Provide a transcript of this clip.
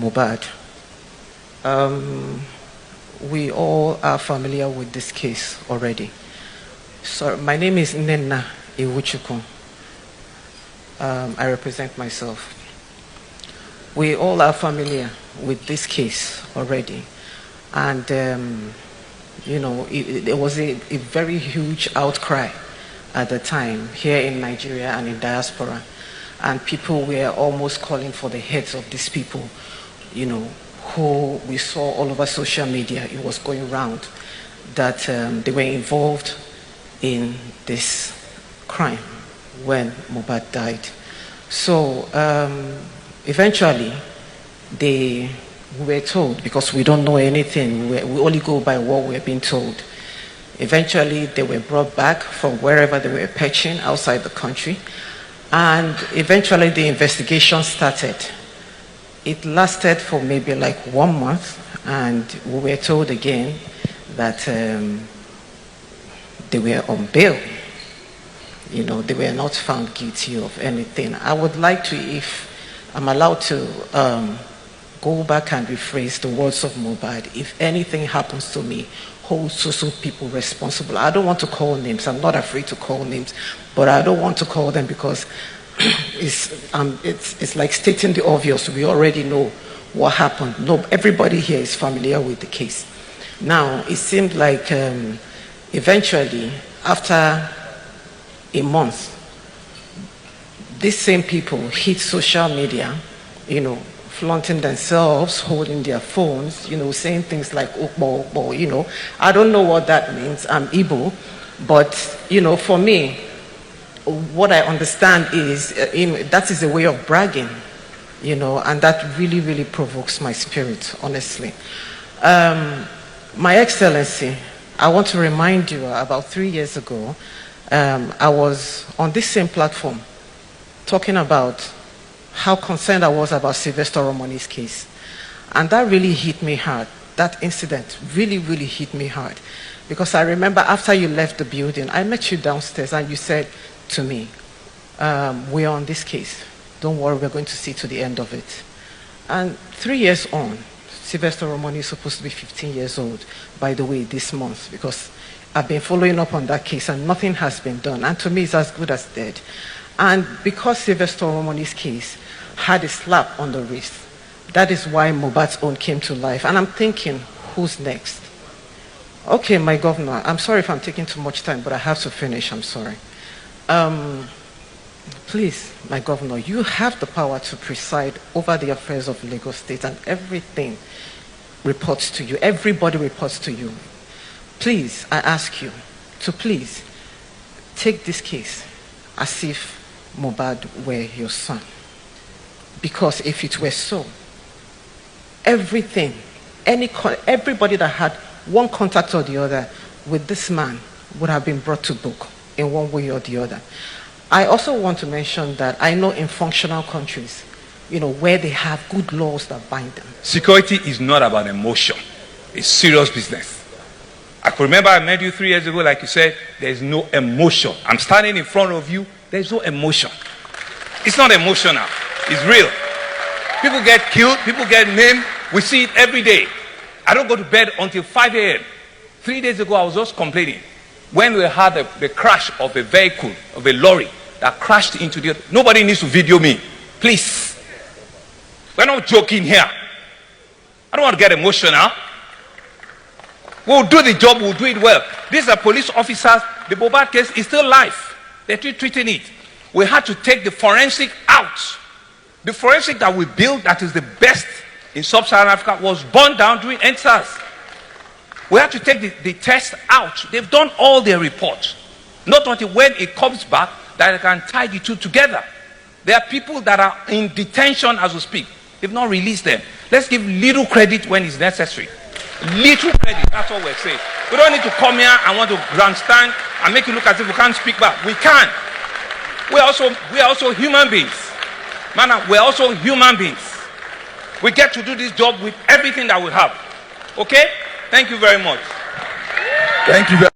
Mohbad. We all are familiar with this case already. So my name is Nnenna Iwuchukwu. I represent myself. We all are familiar with this case already. And, there was a very huge outcry at the time here in Nigeria and in diaspora. And people were almost calling for the heads of these people, who we saw all over social media. It was going around that they were involved in this crime when Mohbad died. So eventually, we were told, because we don't know anything, we only go by what we're being told. Eventually, they were brought back from wherever they were perching outside the country. And eventually, the investigation started. It lasted for maybe like 1 month, and we were told again that they were on bail. They were not found guilty of anything. I would like to, if I'm allowed to, go back and rephrase the words of Mohbad. If anything happens to me, hold so people responsible. I don't want to call names. I'm not afraid to call names, but I don't want to call them because it's like stating the obvious. We already know what happened. No, everybody here is familiar with the case. Now, it seemed like eventually, after a month, these same people hit social media, flaunting themselves, holding their phones, saying things like, I don't know what that means. I'm Igbo. But, for me, what I understand is that is a way of bragging, and that really, really provokes my spirit, honestly. My Excellency, I want to remind you, about 3 years ago, I was on this same platform talking about how concerned I was about Sylvester Oromoni's case. And that really hit me hard. That incident really, really hit me hard. Because I remember after you left the building, I met you downstairs and you said to me, we're on this case. Don't worry, we're going to see to the end of it. And 3 years on, Sylvester Oromoni is supposed to be 15 years old, by the way, this month, because I've been following up on that case and nothing has been done. And to me, it's as good as dead. And because Sylvester Oromoni's case had a slap on the wrist, that is why Mohbad's own came to life. And I'm thinking, who's next? Okay, my governor, I'm sorry if I'm taking too much time, but I have to finish, I'm sorry. Please, my governor, you have the power to preside over the affairs of Lagos State, and everything reports to you. Everybody reports to you. Please, I ask you to please take this case as if Mohbad were your son. Because if it were so, everybody that had one contact or the other with this man would have been brought to book in one way or the other. I also want to mention that I know in functional countries, where they have good laws that bind them. Security is not about emotion. It's serious business. I can remember I met you 3 years ago, like you said, there's no emotion. I'm standing in front of you, there's no emotion. It's not emotional, it's real. People get killed, people get maimed, we see it every day. I don't go to bed until 5 a.m. 3 days ago, I was just complaining. When we had the crash of a vehicle, of a lorry, that crashed into the other. Nobody needs to video me, please. We're not joking here. I don't want to get emotional. We'll do the job, we'll do it well. These are police officers. The Mohbad case is still live. They're still treating it. We had to take the forensic out. The forensic that we built, that is the best in sub-Saharan Africa, was burned down during EndSARS. We had to take the test out. They've done all their reports. Not until when it comes back that I can tie the two together. There are people that are in detention as we speak. They've not released them. Let's give little credit when it's necessary. Little credit, that's what we're saying. We don't need to come here and want to grandstand and make it look as if we can't speak back. We can. We are also human beings. Man, we're also human beings. We get to do this job with everything that we have. Okay? Thank you very much. Thank you very